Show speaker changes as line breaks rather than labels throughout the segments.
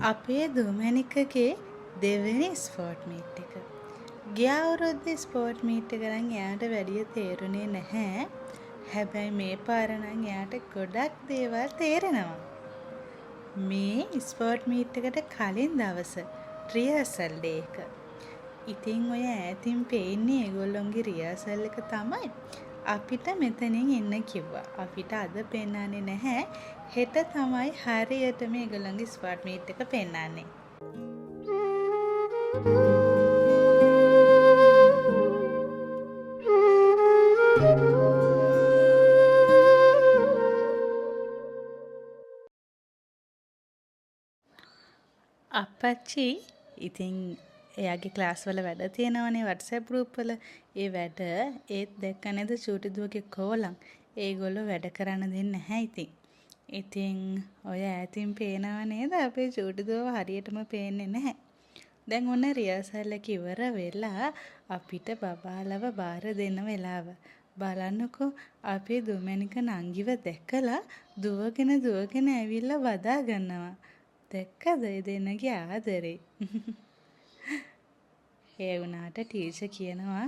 අපේ දුමනිකගේ දෙවෙනි sport meet එක. ගිය අවුරුද්දේ ස්පෝර්ට් මීට් එක නම් එයාට වැඩිය තේරුනේ නැහැ. හැබැයි මේ පාර නම් එයාට ගොඩක් දේවල් තේරෙනවා. මේ ස්පෝර්ට් මීට් එකට කලින් දවස රිහර්සල් ඩේ එක. ඉතින් ඔය ඈතින් පේන්නේ ඒගොල්ලොන්ගේ රිහර්සල් එක තමයි. අපිට මෙතනින් එන්න කිව්වා. අපිට අද පෙන්නන්නේ නැහැ. හෙට තමයි හරියටම ඒගොල්ලන්ගේ ස්පෝර්ට් මීට් එක පෙන්නන්නේ. අප්පච්චි ඉතින් එයාගේ ක්ලාස් වල වැඩ තියෙනවනේ WhatsApp group වල. ඒ වැඩ ඒත් දැක්ක නේද චූටි දුවගේ කෝලම්. ඒගොල්ලෝ වැඩ කරන්න දෙන්නේ නැහැ ඉතින්. ඉතින් ඔය ඈතින් පේනව නේද අපේ චූටි දුවව හරියටම පේන්නේ නැහැ. දැන් ඔන්න රිහර්සල් එක ඉවර වෙලා අපිට බබාලව බාර දෙන වෙලාව. බලන්නකෝ අපේ දුමනික නංගිව දැකලා දුවගෙන ඇවිල්ලා වදා ගන්නවා. දැක්කද ඒ දෙන්නගේ ආදරේ? ඒ වුණාට ටීචර් කියනවා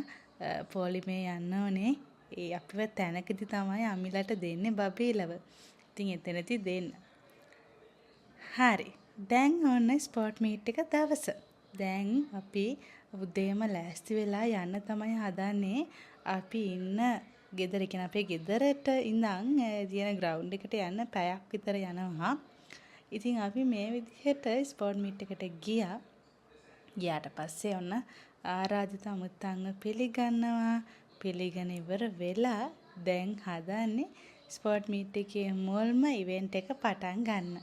පොලිමේ යන්න ඕනේ. ඒ අපිව තැනකදී තමයි අම්මිලට දෙන්නේ බබීලව. ඉතින් එතනදී දෙන්න. හරි. දැන් ඔන්න ස්පෝර්ට් මීට් එක දවස. දැන් අපි උදේම ලෑස්ති වෙලා යන්න තමයි හදන්නේ. අපි ඉන්න ගෙදර කියන අපේ ගෙදරට ඉඳන් තියෙන ග්‍රවුන්ඩ් එකට යන්න පැයක් විතර යනවා. ඉතින් අපි මේ විදිහට ස්පෝර්ට් මීට් එකට ගියා. ගියාට පස්සේ ඔන්න ආරාධිත අමුත්තන්ව පිළිගන්නවා. පිළිගෙන ඉවර වෙලා දැන් හදන්නේ ස්පෝර්ට් මීට් එකේ මුල්ම ඉවෙන්ට් එක පටන් ගන්න.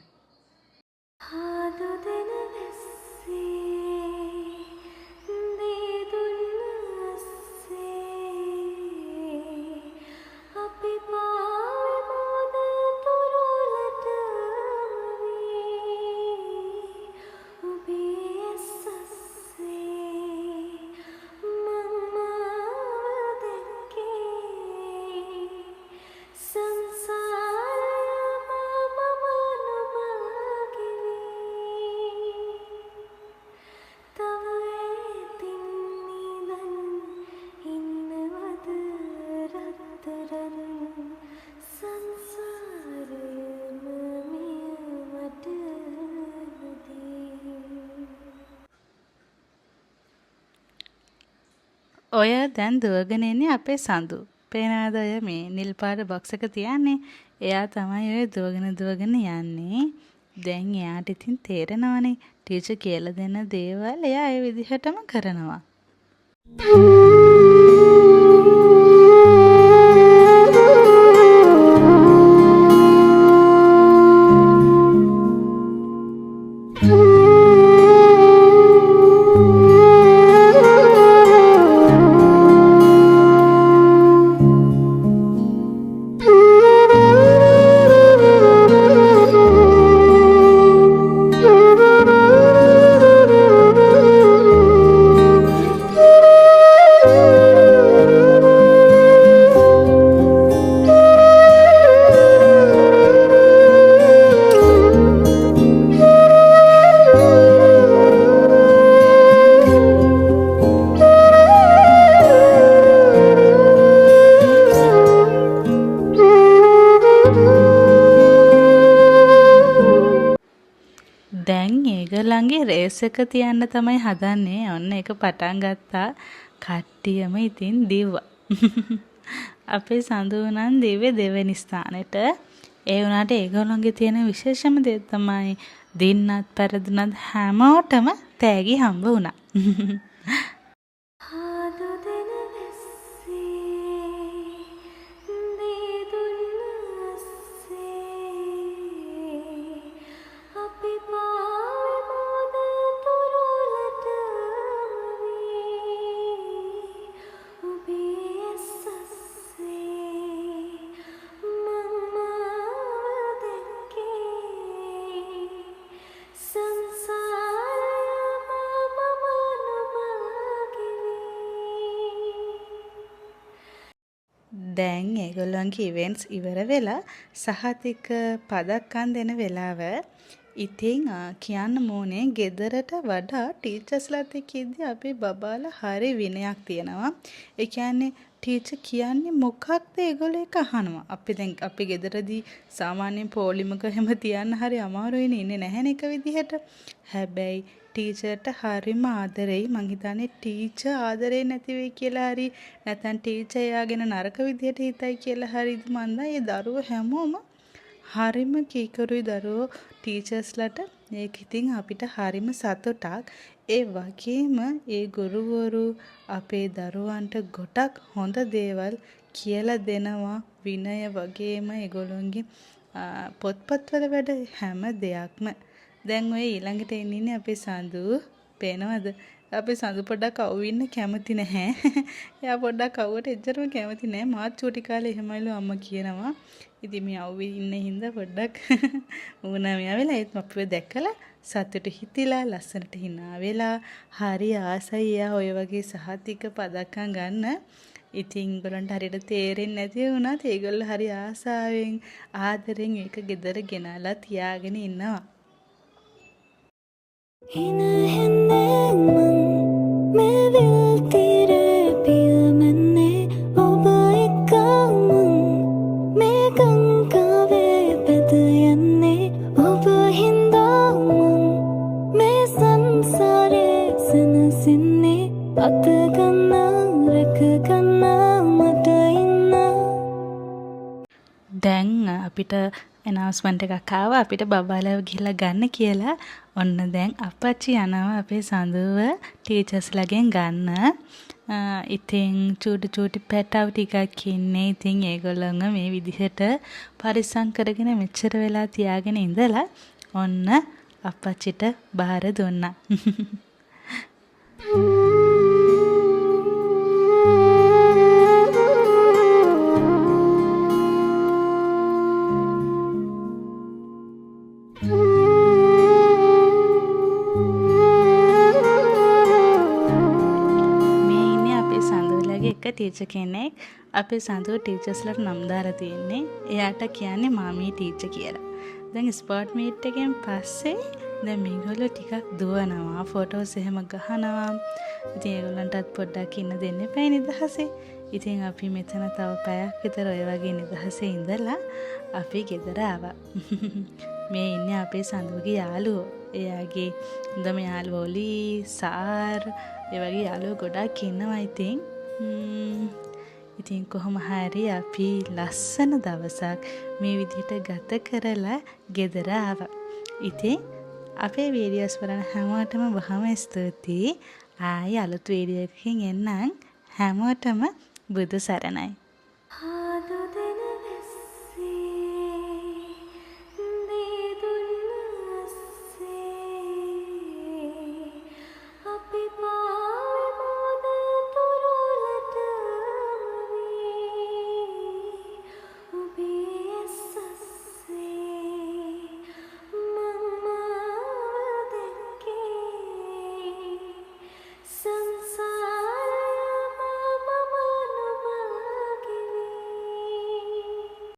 ඔය දැන් දුවගෙන ඉන්නේ අපේ සඳු. පේනවාද ඔය මේ නිල් පාට බොක්ස් එක තියන්නේ? එයා තමයි ඔය දුවගෙන යන්නේ. දැන් එයාට ඉතින් තේරෙනවනේ ටීචර් කියලා දෙන දේවල් එයා ඒ විදිහටම කරනවා. දැන් ඒගොල්ලන්ගේ රේස් එක තියන්න තමයි හදන්නේ. ඔන්න ඒක පටන් ගත්තා. කට්ටියම ඉතින් දිව්වා. අපේ සඳු නම් දිව්වේ දෙවෙනි ස්ථානෙට. ඒ වුණාට ඒගොල්ලන්ගේ තියෙන විශේෂම දේ තමයි දින්නත් පෙරදුනත් හැමෝටම තෑගි හම්බ වුණා. දැන් ඒගොල්ලන්ගේ ඉවෙන්ට්ස් ඉවර වෙලා සහතික පදක්කම් දෙන වෙලාව. ඉතින් කියන්න ඕනේ ගෙදරට වඩා ටීචර්ස්ලාත් එක්ක ඉද්දි අපේ බබාලා හරි විනයක් තියෙනවා. ඒ කියන්නේ ටීචර් කියන්නේ මොකක්ද ඒගොල්ලෝ එක අහනවා. අපි ගෙදරදී සාමාන්‍යයෙන් පොලිමක හැම තියන්න හරි අමාරුයිනේ ඉන්නේ නැහැනේ එක විදිහට. හැබැයි ටීචර්ට හරිම ආදරෙයි. මං හිතන්නේ ටීචර් ආදරේ නැති වෙයි කියලා හරි නැත්නම් ටීචර් එයාගෙන නරක විදිහට හිතයි කියලා හරිද මන්ද ඒ දරුවෝ හැමෝම හරිම කීකරුයි දරුවෝ ටීචර්ස්ලට. ඒක ඉතින් අපිට හරිම සතුටක්. ඒ වගේම ඒ ගුරුවරු අපේ දරුවන්ට ගොඩක් හොඳ දේවල් කියලා දෙනවා. විනය වගේම ඒගොල්ලොන්ගේ පොත්පත්වල වැඩ හැම දෙයක්ම. දැන් ඔය ඊළඟට එන්නේ අපේ සඳු. පේනවද? අපේ සඳු පොඩ්ඩක් අවු ඉන්න කැමති නැහැ. එයා පොඩ්ඩක් අවුවට එච්චරම කැමති නැහැ. මාත් චූටි කාලේ එහෙමයිලු අම්මා කියනවා. ඉතින් මේ අවු ඉන්න හින්දා පොඩ්ඩක් මුණා මෙයා වෙලා ඒත් අපිව දැකලා සතුටු හිතිලා ලස්සනට hina වෙලා හරි ආසයි එයා ඔය වගේ සහතික පදක්කම් ගන්න. ඉතින් ඒගොල්ලන්ට හරියට තේරෙන්නේ නැති වුණාත් ඒගොල්ලෝ හරි ආසාවෙන් ආදරෙන් ඒක ගෙදර ගෙනලා තියාගෙන ඉන්නවා. දැන් අපිට announcement එකක් ආවා අපිට බබාලා ගිහලා ගන්න කියලා. ඔන්න දැන් අපච්චි යනවා අපේ සඳුව ටීචර්ස්ලාගෙන් ගන්න. ඉතින් චූටි පැටව ටිකක් ඉන්නේ. ඉතින් ඒගොල්ලන්ව මේ විදිහට පරිස්සම් කරගෙන මෙච්චර වෙලා තියාගෙන ඉඳලා ඔන්න අපච්චිට බාර දුන්නා. ටීචර් කෙනෙක් අපේ සඳුව ටීචර්ස්ලට නම් දාලා තියෙන්නේ. එයාට කියන්නේ මාමී ටීචර් කියලා. දැන් ස්පෝර්ට් මීට් එකෙන් පස්සේ දැන් මේගොල්ලෝ ටිකක් දුවනවා, ෆොටෝස් එහෙම ගහනවා. ඉතින් ඒගොල්ලන්ටත් පොඩ්ඩක් ඉන්න දෙන්න එපා නිදහසේ. ඉතින් අපි මෙතන තව පැයක් විතර ඔය වගේ නිදහසේ ඉඳලා අපි ගෙදර ආවා. මේ ඉන්නේ අපේ සඳුවගේ යාළුවෝ. එයාගේ හොඳම යාළුවෝ ඔලි, සාර්, ඒ වගේ යාළුවෝ ගොඩක් ඉන්නවා ඉතින්. ඉතින් කොහොම හරි අපි ලස්සන දවසක් මේ විදිහට ගත කරලා ගෙදර ආවා. ඉතින් අපේ වීඩියෝස් බලන හැමෝටම බොහොම ස්තුතියි. ආයි අලුත් වීඩියෝ එකකින් එන්නම්. හැමෝටම බුදු සරණයි.